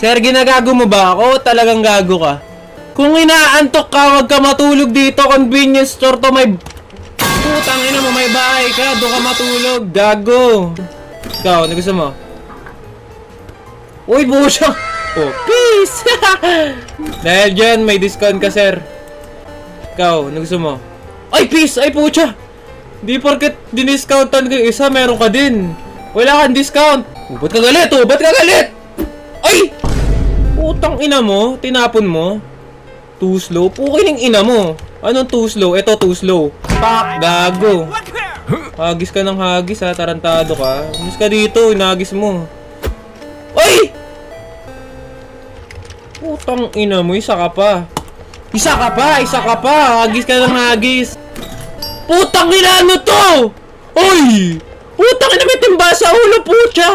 Sir, ginagago mo ba ako? Talagang gago ka. Kung inaantok ka, wag ka matulog dito. Convenience store to, may... Putang ina mo, may bahay ka. Doon ka matulog. Gago. Ikaw, ano gusto mo? Uy, buo siya. Oh, peace. Dahil dyan, may discount ka, sir. Ikaw, ano gusto mo? Ay, peace! Ay, pucha! Di porket diniscountan ko yung isa, meron ka din. Wala kang discount. Oh, ba't ka galit? Oh, ba't ka galit? Ay! Putang ina mo, tinapon mo. Too slow? Pukin yung ina mo. Anong too slow? Ito, too slow. Pak! Gago. Hagis ka ng hagis ha, tarantado ka. Umus ka dito, inagis mo. Ay! Putang ina mo, isa ka pa. Isa ka pa! Hagis ka ng hagis. Putang ina, ano to? Oy! Putang ina, may timba sa ulo, putya!